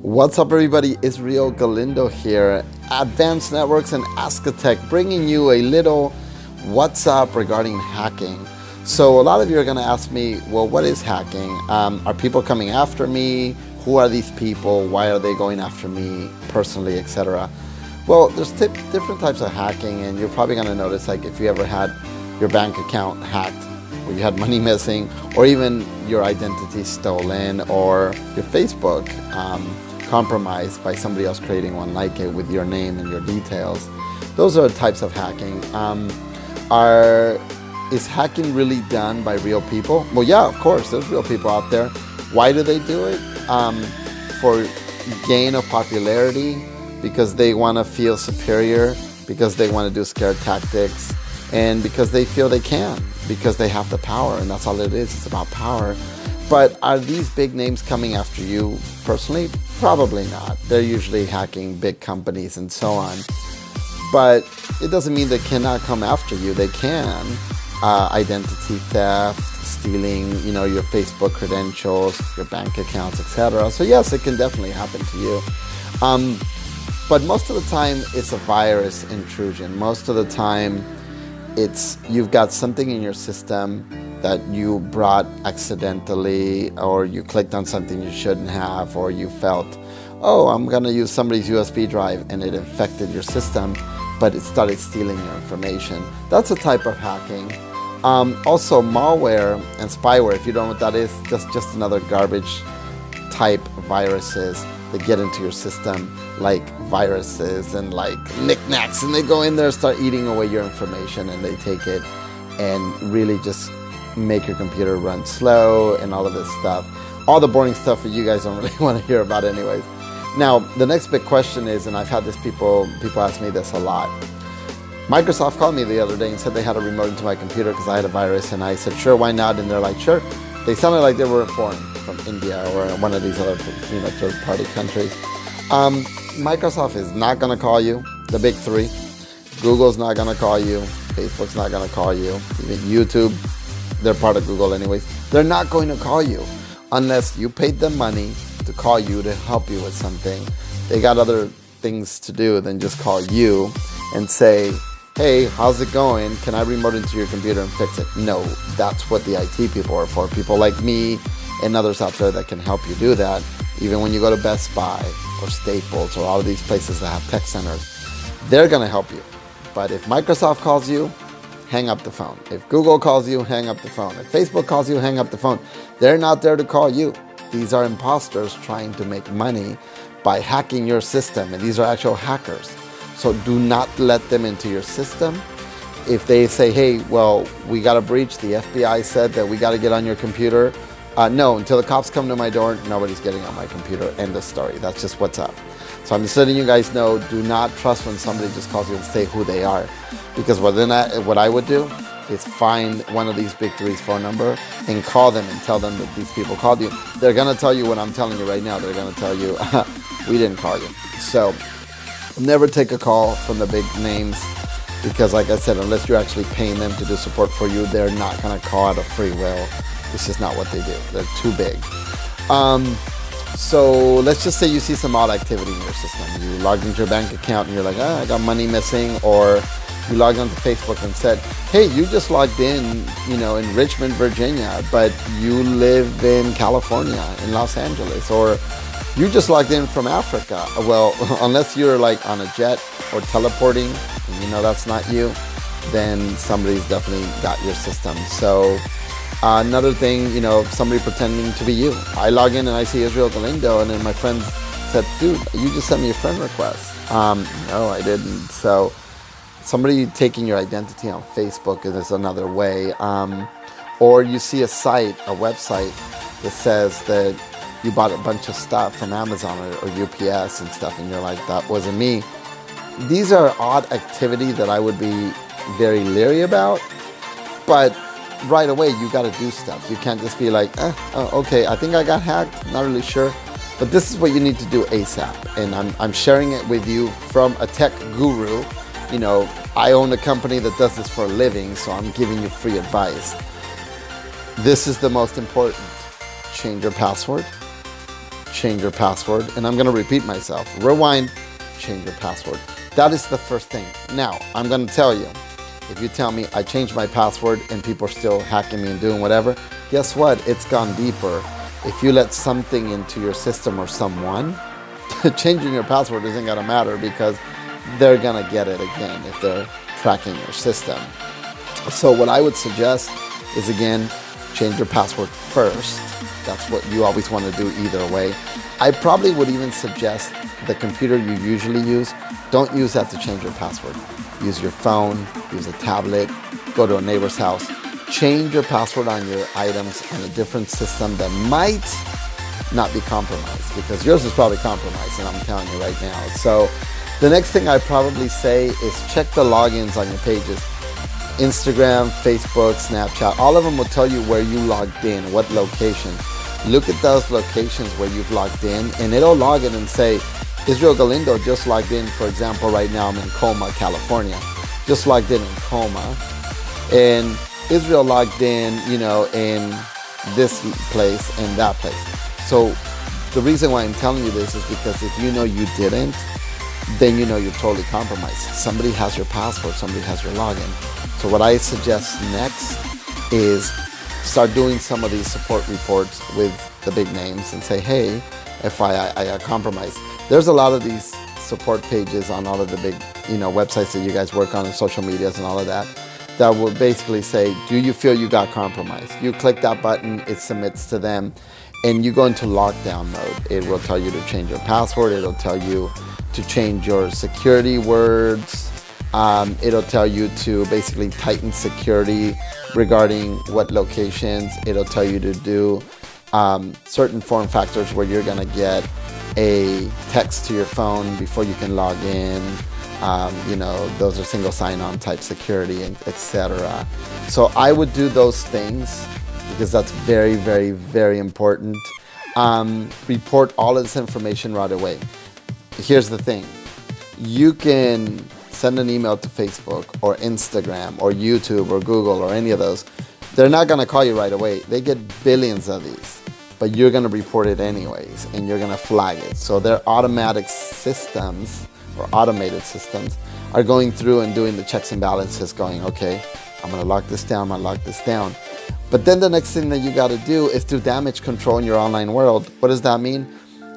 What's up, everybody? Israel Galindo here, Advanced Networks and AskATech, bringing you a little what's up regarding hacking. So a lot of you are going to ask me, well, what is hacking? Are people coming after me? Who are these people? Why are they going after me personally, etc.? Well, there's different types of hacking, and you're probably going to notice, like if you ever had your bank account hacked, or you had money missing, or even your identity stolen, or your Facebook compromised by somebody else creating one like it with your name and your details. Those are types of hacking. Is hacking really done by real people? Well, yeah, of course, there's real people out there. Why do they do it? For gain of popularity, because they want to feel superior, because they want to do scare tactics, and because they feel they can, because they have the power, and that's all it is. It's about power. But are these big names coming after you personally? Probably not. They're usually hacking big companies and so on. But it doesn't mean they cannot come after you. They can. Identity theft, stealing, your Facebook credentials, your bank accounts, etc. So yes, it can definitely happen to you. But most of the time, it's a virus intrusion. Most of the time, you've got something in your system that you brought accidentally, or you clicked on something you shouldn't have, or you felt, oh, I'm going to use somebody's USB drive, and it infected your system, but it started stealing your information. That's a type of hacking. Also, malware and spyware, if you don't know what that is, just another garbage type viruses that get into your system, like viruses and like knickknacks, and they go in there, start eating away your information, and they take it and really just make your computer run slow and all of this stuff. All the boring stuff that you guys don't really want to hear about anyways. Now, the next big question is, and I've had this people ask me this a lot. Microsoft called me the other day and said they had a remote into my computer because I had a virus, and I said, sure, why not? And they're like, sure. They sounded like they were foreign, from India or one of these other third-party countries. Microsoft is not going to call you, the big three. Google's not going to call you. Facebook's not going to call you. Even YouTube, they're part of Google anyways. They're not going to call you unless you paid them money to call you to help you with something. They got other things to do than just call you and say, hey, how's it going? Can I remote into your computer and fix it? No, that's what the IT people are for. People like me and others out there that can help you do that. Even when you go to Best Buy or Staples or all of these places that have tech centers, they're going to help you. But if Microsoft calls you, hang up the phone. If Google calls you, hang up the phone. If Facebook calls you, hang up the phone. They're not there to call you. These are imposters trying to make money by hacking your system, and these are actual hackers. So do not let them into your system. If they say, hey, well, we got a breach, the FBI said that we got to get on your computer. No, until the cops come to my door, nobody's getting on my computer. End of story. That's just what's up. So I'm just letting you guys know, do not trust when somebody just calls you and say who they are. Because what I would do is find one of these big three's phone number and call them and tell them that these people called you. They're going to tell you what I'm telling you right now. They're going to tell you, we didn't call you. So never take a call from the big names, because like I said, unless you're actually paying them to do support for you, they're not going to call out of free will. It's just not what they do. They're too big. So let's just say you see some odd activity in your system. You logged into your bank account and you're like, I got money missing. Or you logged onto Facebook and said, hey, you just logged in, in Richmond, Virginia, but you live in California, in Los Angeles. Or you just logged in from Africa. Well, unless you're like on a jet or teleporting, and that's not you, then somebody's definitely got your system. So another thing, somebody pretending to be you. I log in and I see Israel Galindo, and then my friend said, dude, you just sent me a friend request. No, I didn't. So somebody taking your identity on Facebook is another way. Or you see a website that says that you bought a bunch of stuff from Amazon or UPS and stuff, and you're like, that wasn't me. These are odd activity that I would be very leery about, but right away you got to do stuff. You can't just be like, okay, I think I got hacked, not really sure, but this is what you need to do ASAP. And I'm sharing it with you from a tech guru. I own a company that does this for a living, so I'm giving you free advice. This is the most important. Change your password. change your password. And I'm going to repeat myself. Rewind, change your password. That is the first thing. Now, I'm going to tell you, if you tell me I changed my password and people are still hacking me and doing whatever, guess what? It's gone deeper. If you let something into your system or someone, changing your password isn't going to matter because they're going to get it again if they're tracking your system. So what I would suggest is, again, change your password first. That's what you always want to do either way. I probably would even suggest the computer you usually use, don't use that to change your password. Use your phone, use a tablet, go to a neighbor's house. Change your password on your items on a different system that might not be compromised, because yours is probably compromised, and I'm telling you right now. So the next thing I probably say is check the logins on your pages. Instagram, Facebook, Snapchat, all of them will tell you where you logged in, what location. Look at those locations where you've logged in, and it'll log in and say, Israel Galindo just logged in. For example, right now I'm in Coma, California. Just logged in Coma. And Israel logged in, in this place and that place. So the reason why I'm telling you this is because if you know you didn't, then you know you're totally compromised. Somebody has your password, somebody has your login. So what I suggest next is start doing some of these support reports with the big names and say, hey, FYI, I got compromised. There's a lot of these support pages on all of the big, websites that you guys work on and social medias and all of that, that will basically say, do you feel you got compromised? You click that button, it submits to them, and you go into lockdown mode. It will tell you to change your password. It'll tell you to change your security words. It'll tell you to basically tighten security regarding what locations. It'll tell you to do certain form factors where you're going to get a text to your phone before you can log in. Those are single sign-on type security, etc. So I would do those things because that's very, very, very important. Report all of this information right away. Here's the thing. You can send an email to Facebook or Instagram or YouTube or Google or any of those. They're not going to call you right away. They get billions of these, but you're going to report it anyways, and you're going to flag it. So their automatic systems or automated systems are going through and doing the checks and balances, going, okay, I'm going to lock this down, I'm going to lock this down. But then the next thing that you got to do is do damage control in your online world. What does that mean?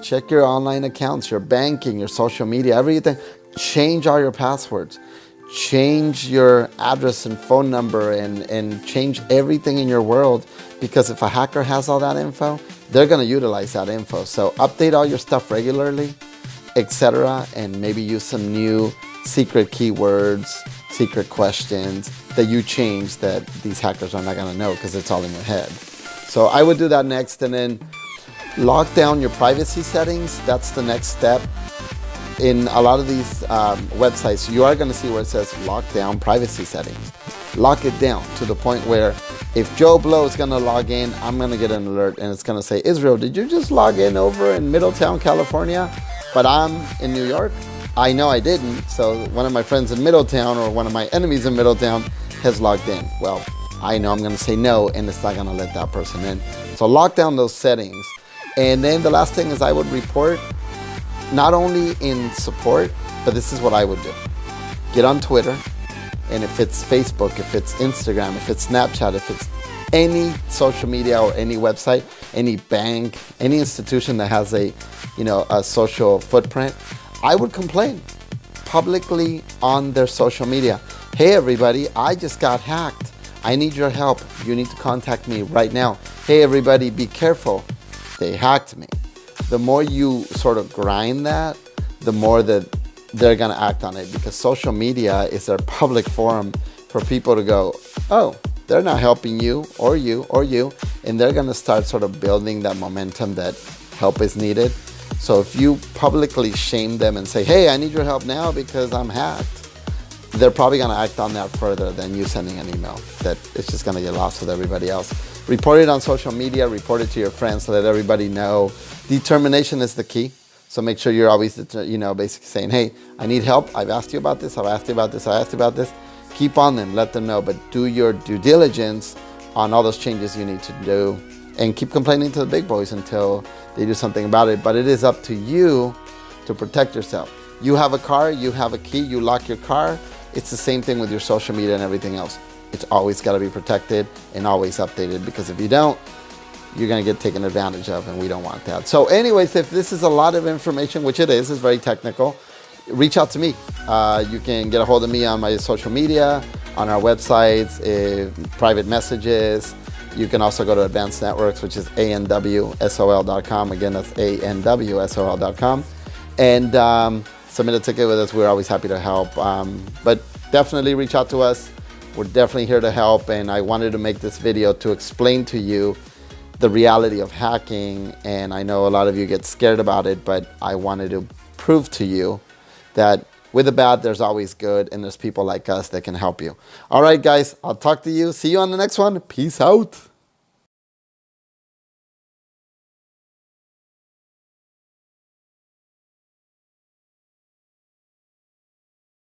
Check your online accounts, your banking, your social media, everything. Change all your passwords. Change your address and phone number and change everything in your world, because if a hacker has all that info, they're going to utilize that info. So update all your stuff regularly, etc., and maybe use some new secret keywords, secret questions that you change that these hackers are not going to know because it's all in your head. So I would do that next, and then lock down your privacy settings. That's the next step. In a lot of these websites, you are going to see where it says lock down privacy settings. Lock it down to the point where if Joe Blow is going to log in, I'm going to get an alert and it's going to say, Israel, did you just log in over in Middletown, California? But I'm in New York? I know I didn't. So one of my friends in Middletown or one of my enemies in Middletown has logged in. Well, I know I'm going to say no, and it's not going to let that person in. So lock down those settings. And then the last thing is I would report, not only in support, but this is what I would do. Get on Twitter, and if it's Facebook, if it's Instagram, if it's Snapchat, if it's any social media or any website, any bank, any institution that has a social footprint, I would complain publicly on their social media. Hey everybody, I just got hacked. I need your help. You need to contact me right now. Hey everybody, be careful. They hacked me. The more you sort of grind that, the more that they're going to act on it, because social media is their public forum for people to go, oh, they're not helping you or you or you, and they're going to start sort of building that momentum that help is needed. So if you publicly shame them and say, hey, I need your help now because I'm hacked, they're probably going to act on that further than you sending an email that it's just going to get lost with everybody else. Report it on social media, report it to your friends, let everybody know. Determination is the key. So make sure you're always, basically saying, hey, I need help. I've asked you about this. I've asked you about this. I asked you about this. Keep on them. Let them know. But do your due diligence on all those changes you need to do. and keep complaining to the big boys until they do something about it. But it is up to you to protect yourself. You have a car, you have a key, you lock your car. It's the same thing with your social media and everything else. It's always got to be protected and always updated, because if you don't, you're going to get taken advantage of, and we don't want that. So anyways, if this is a lot of information, which it is, it's very technical, reach out to me. You can get a hold of me on my social media, on our websites, private messages. You can also go to Advanced Networks, which is anwsol.com. Again, that's anwsol.com. And submit a ticket with us. We're always happy to help. But definitely reach out to us. We're definitely here to help. And I wanted to make this video to explain to you the reality of hacking. And I know a lot of you get scared about it, but I wanted to prove to you that with the bad, there's always good, and there's people like us that can help you. All right, guys, I'll talk to you. See you on the next one. Peace out.